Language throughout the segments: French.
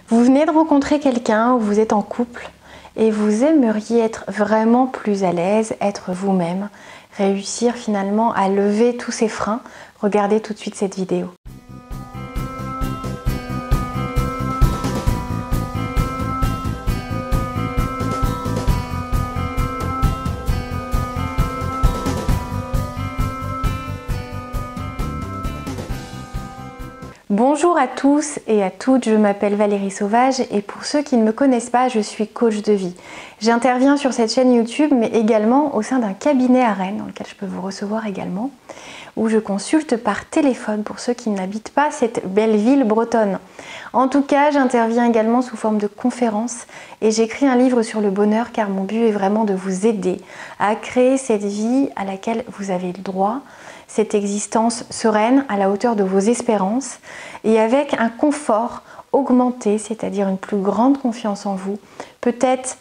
Vous venez de rencontrer quelqu'un ou vous êtes en couple et vous aimeriez être vraiment plus à l'aise, être vous-même, réussir finalement à lever tous ces freins. Regardez tout de suite cette vidéo. Bonjour à tous et à toutes, je m'appelle Valérie Sauvage et pour ceux qui ne me connaissent pas, je suis coach de vie. J'interviens sur cette chaîne YouTube mais également au sein d'un cabinet à Rennes dans lequel je peux vous recevoir également, où je consulte par téléphone pour ceux qui n'habitent pas cette belle ville bretonne. En tout cas, j'interviens également sous forme de conférence et j'écris un livre sur le bonheur car mon but est vraiment de vous aider à créer cette vie à laquelle vous avez le droit, cette existence sereine à la hauteur de vos espérances et avec un confort augmenté, c'est-à-dire une plus grande confiance en vous, peut-être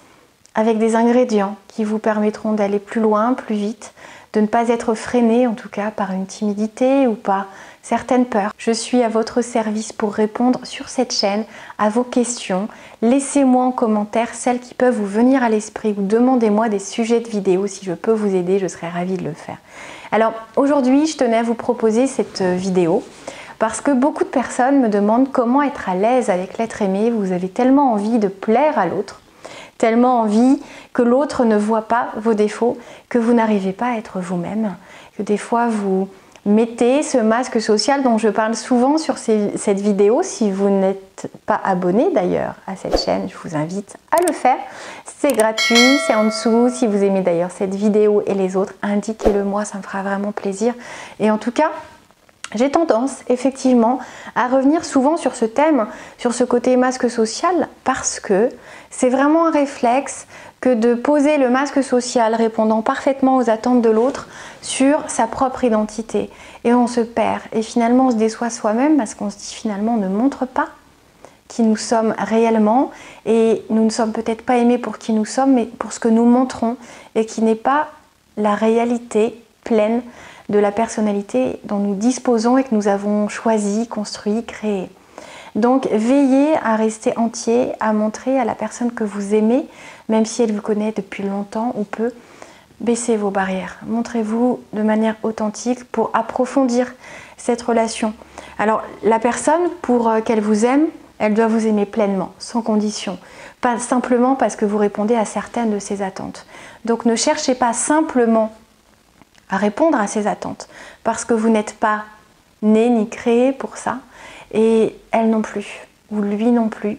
avec des ingrédients qui vous permettront d'aller plus loin, plus vite, de ne pas être freiné en tout cas par une timidité ou par certaines peurs. Je suis à votre service pour répondre sur cette chaîne à vos questions. Laissez-moi en commentaire celles qui peuvent vous venir à l'esprit ou demandez-moi des sujets de vidéos. Si je peux vous aider, je serai ravie de le faire. Alors aujourd'hui, je tenais à vous proposer cette vidéo parce que beaucoup de personnes me demandent comment être à l'aise avec l'être aimé. Vous avez tellement envie de plaire à l'autre, tellement envie que l'autre ne voit pas vos défauts, que vous n'arrivez pas à être vous-même, que des fois vous mettez ce masque social dont je parle souvent sur cette vidéo. Si vous n'êtes pas abonné d'ailleurs à cette chaîne, je vous invite à le faire. C'est gratuit, c'est en dessous. Si vous aimez d'ailleurs cette vidéo et les autres, indiquez-le moi, ça me fera vraiment plaisir. Et en tout cas, j'ai tendance effectivement à revenir souvent sur ce thème, sur ce côté masque social, parce que c'est vraiment un réflexe que de poser le masque social répondant parfaitement aux attentes de l'autre sur sa propre identité. Et on se perd et finalement on se déçoit soi-même parce qu'on se dit finalement on ne montre pas qui nous sommes réellement et nous ne sommes peut-être pas aimés pour qui nous sommes mais pour ce que nous montrons et qui n'est pas la réalité pleine de la personnalité dont nous disposons et que nous avons choisi, construit, créé. Donc veillez à rester entier, à montrer à la personne que vous aimez, même si elle vous connaît depuis longtemps ou peu, baissez vos barrières. Montrez-vous de manière authentique pour approfondir cette relation. Alors la personne, pour qu'elle vous aime, elle doit vous aimer pleinement, sans condition. Pas simplement parce que vous répondez à certaines de ses attentes. Donc ne cherchez pas simplement à répondre à ses attentes, parce que vous n'êtes pas né ni créé pour ça, et elle non plus, ou lui non plus.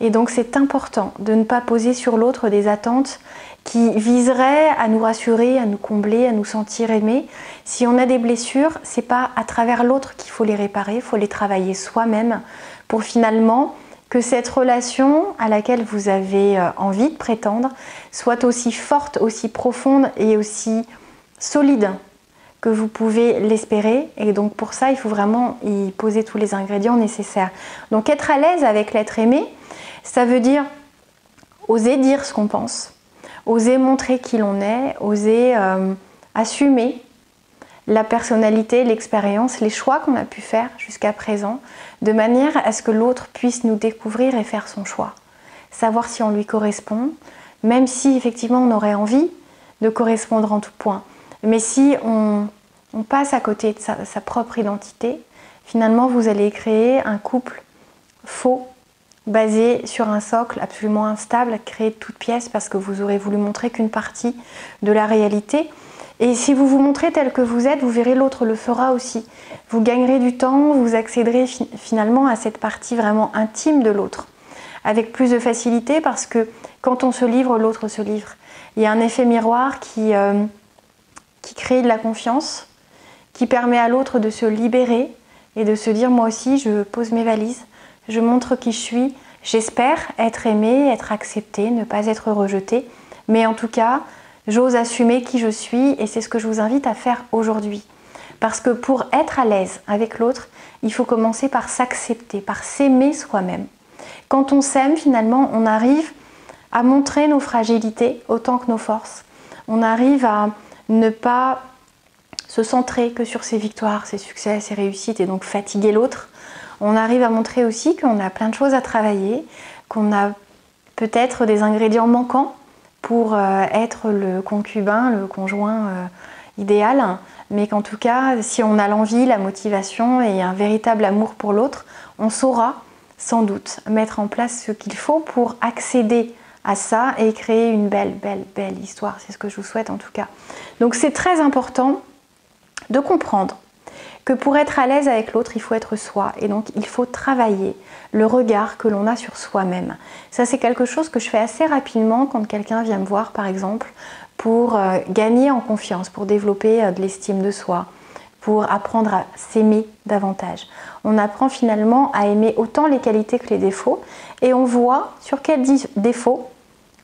Et donc c'est important de ne pas poser sur l'autre des attentes qui viseraient à nous rassurer, à nous combler, à nous sentir aimés. Si on a des blessures, c'est pas à travers l'autre qu'il faut les réparer, il faut les travailler soi-même pour finalement que cette relation à laquelle vous avez envie de prétendre soit aussi forte, aussi profonde et aussi solide que vous pouvez l'espérer. Et donc pour ça, il faut vraiment y poser tous les ingrédients nécessaires. Donc être à l'aise avec l'être aimé, ça veut dire oser dire ce qu'on pense, oser montrer qui l'on est, oser assumer la personnalité, l'expérience, les choix qu'on a pu faire jusqu'à présent, de manière à ce que l'autre puisse nous découvrir et faire son choix. Savoir si on lui correspond, même si effectivement on aurait envie de correspondre en tout point. Mais si on passe à côté de sa propre identité, finalement vous allez créer un couple faux, basé sur un socle absolument instable, créé de toutes pièces parce que vous aurez voulu montrer qu'une partie de la réalité. Et si vous vous montrez tel que vous êtes, vous verrez l'autre le fera aussi. Vous gagnerez du temps, vous accéderez finalement à cette partie vraiment intime de l'autre, avec plus de facilité parce que quand on se livre, l'autre se livre. Il y a un effet miroir qui crée de la confiance, qui permet à l'autre de se libérer et de se dire moi aussi je pose mes valises, je montre qui je suis, j'espère être aimée, être acceptée, ne pas être rejetée, mais en tout cas j'ose assumer qui je suis et c'est ce que je vous invite à faire aujourd'hui. Parce que pour être à l'aise avec l'autre, il faut commencer par s'accepter, par s'aimer soi-même. Quand on s'aime finalement, on arrive à montrer nos fragilités autant que nos forces. On arrive à ne pas se centrer que sur ses victoires, ses succès, ses réussites et donc fatiguer l'autre On arrive à montrer aussi qu'on a plein de choses à travailler, qu'on a peut-être des ingrédients manquants pour être le concubin, le conjoint idéal, mais qu'en tout cas, si on a l'envie, la motivation et un véritable amour pour l'autre, on saura sans doute mettre en place ce qu'il faut pour accéder à ça et créer une belle histoire. C'est ce que je vous souhaite en tout cas. Donc c'est très important de comprendre que pour être à l'aise avec l'autre, il faut être soi et donc il faut travailler le regard que l'on a sur soi-même. Ça, c'est quelque chose que je fais assez rapidement quand quelqu'un vient me voir, par exemple, pour gagner en confiance, pour développer de l'estime de soi, pour apprendre à s'aimer davantage. On apprend finalement à aimer autant les qualités que les défauts et on voit sur quels défauts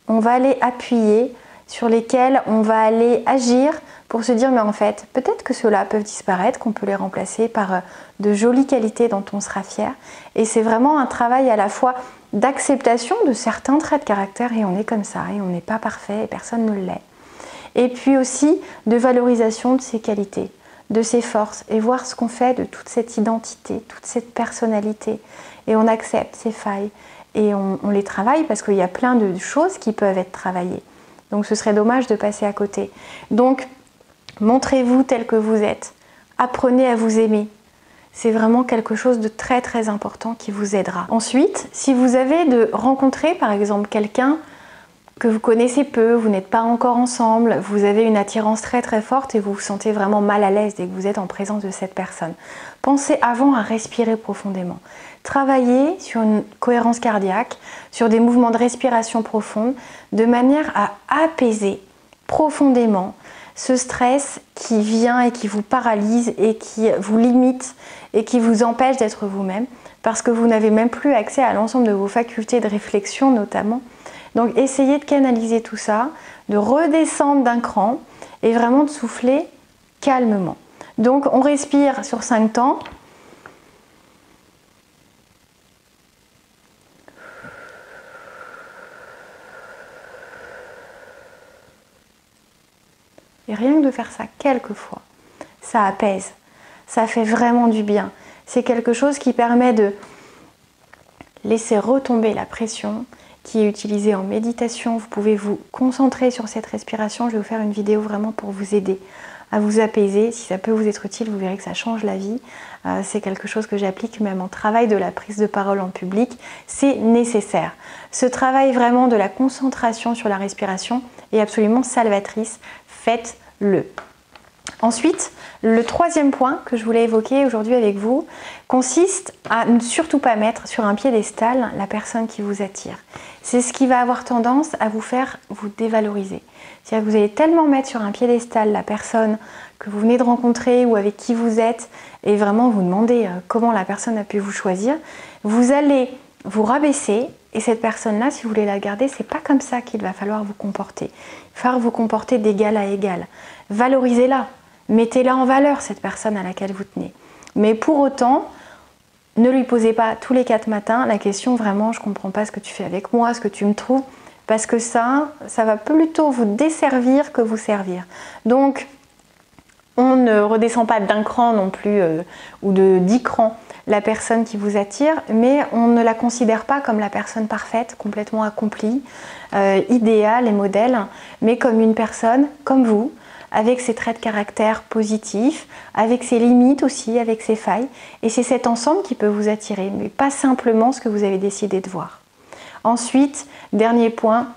on va aller appuyer, sur lesquels on va aller agir pour se dire mais en fait peut-être que ceux-là peuvent disparaître, qu'on peut les remplacer par de jolies qualités dont on sera fier. Et c'est vraiment un travail à la fois d'acceptation de certains traits de caractère et on est comme ça et on n'est pas parfait et personne ne l'est. Et puis aussi de valorisation de ses qualités, de ses forces et voir ce qu'on fait de toute cette identité, toute cette personnalité. Et on accepte ses failles et on les travaille parce qu'il y a plein de choses qui peuvent être travaillées. Donc ce serait dommage de passer à côté. Donc montrez-vous tel que vous êtes. Apprenez à vous aimer. C'est vraiment quelque chose de très très important qui vous aidera. Ensuite, si vous avez rencontré par exemple quelqu'un que vous connaissez peu, vous n'êtes pas encore ensemble, vous avez une attirance très très forte et vous vous sentez vraiment mal à l'aise dès que vous êtes en présence de cette personne, pensez avant à respirer profondément. Travaillez sur une cohérence cardiaque, sur des mouvements de respiration profonde, de manière à apaiser profondément ce stress qui vient et qui vous paralyse et qui vous limite et qui vous empêche d'être vous-même parce que vous n'avez même plus accès à l'ensemble de vos facultés de réflexion notamment. Donc essayez de canaliser tout ça, de redescendre d'un cran et vraiment de souffler calmement. Donc on respire sur 5 temps. Et rien que de faire ça quelques fois, ça apaise, ça fait vraiment du bien. C'est quelque chose qui permet de laisser retomber la pression, qui est utilisée en méditation. Vous pouvez vous concentrer sur cette respiration. Je vais vous faire une vidéo vraiment pour vous aider à vous apaiser. Si ça peut vous être utile, vous verrez que ça change la vie. C'est quelque chose que j'applique même en travail de la prise de parole en public. C'est nécessaire. Ce travail vraiment de la concentration sur la respiration est absolument salvatrice. Faites-le. Ensuite, le troisième point que je voulais évoquer aujourd'hui avec vous consiste à ne surtout pas mettre sur un piédestal la personne qui vous attire. C'est ce qui va avoir tendance à vous faire vous dévaloriser. C'est-à-dire que vous allez tellement mettre sur un piédestal la personne que vous venez de rencontrer ou avec qui vous êtes et vraiment vous demander comment la personne a pu vous choisir, vous allez vous rabaisser et cette personne-là, si vous voulez la garder, c'est pas comme ça qu'il va falloir vous comporter. Il va falloir vous comporter d'égal à égal. Valorisez-la. Mettez-la en valeur, cette personne à laquelle vous tenez. Mais pour autant, ne lui posez pas tous les 4 matins la question vraiment, je ne comprends pas ce que tu fais avec moi, ce que tu me trouves, parce que ça va plutôt vous desservir que vous servir. Donc, on ne redescend pas d'un cran non plus, ou de 10 crans, la personne qui vous attire, mais on ne la considère pas comme la personne parfaite, complètement accomplie, idéale et modèle, mais comme une personne comme vous, avec ses traits de caractère positifs, avec ses limites aussi, avec ses failles. Et c'est cet ensemble qui peut vous attirer, mais pas simplement ce que vous avez décidé de voir. Ensuite, dernier point,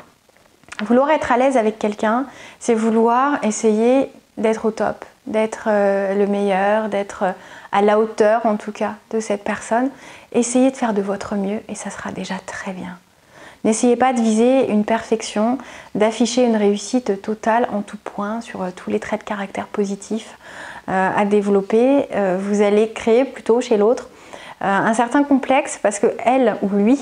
vouloir être à l'aise avec quelqu'un, c'est vouloir essayer d'être au top, d'être le meilleur, d'être à la hauteur en tout cas de cette personne. Essayez de faire de votre mieux et ça sera déjà très bien. N'essayez pas de viser une perfection, d'afficher une réussite totale en tout point sur tous les traits de caractère positifs à développer. Vous allez créer plutôt chez l'autre un certain complexe parce que elle ou lui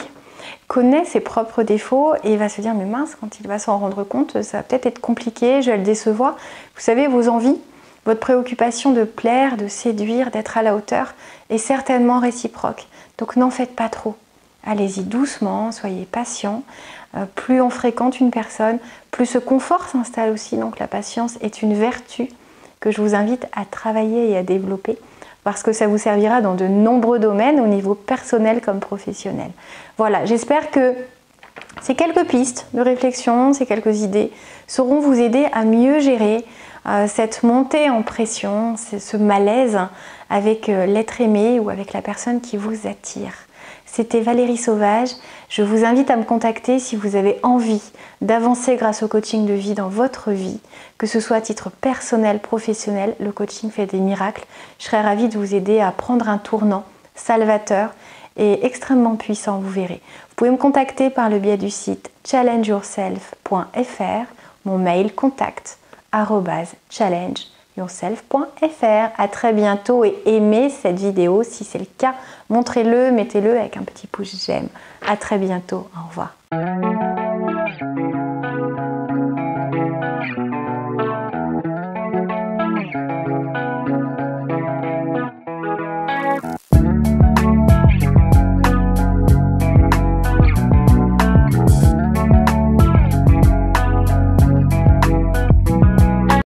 connaît ses propres défauts et il va se dire mais mince, quand il va s'en rendre compte, ça va peut-être être compliqué, je vais le décevoir. Vous savez, vos envies, votre préoccupation de plaire, de séduire, d'être à la hauteur est certainement réciproque. Donc n'en faites pas trop. Allez-y doucement, soyez patient. Plus on fréquente une personne, plus ce confort s'installe aussi. Donc la patience est une vertu que je vous invite à travailler et à développer parce que ça vous servira dans de nombreux domaines au niveau personnel comme professionnel. Voilà, j'espère que ces quelques pistes de réflexion, ces quelques idées sauront vous aider à mieux gérer cette montée en pression, ce malaise avec l'être aimé ou avec la personne qui vous attire. C'était Valérie Sauvage. Je vous invite à me contacter si vous avez envie d'avancer grâce au coaching de vie dans votre vie, que ce soit à titre personnel, professionnel. Le coaching fait des miracles. Je serais ravie de vous aider à prendre un tournant salvateur et extrêmement puissant, vous verrez. Vous pouvez me contacter par le biais du site challengeyourself.fr, mon mail contact@challengeyourself.fr. À très bientôt et aimez cette vidéo si c'est le cas. Montrez-le, mettez-le avec un petit pouce j'aime. À très bientôt, au revoir.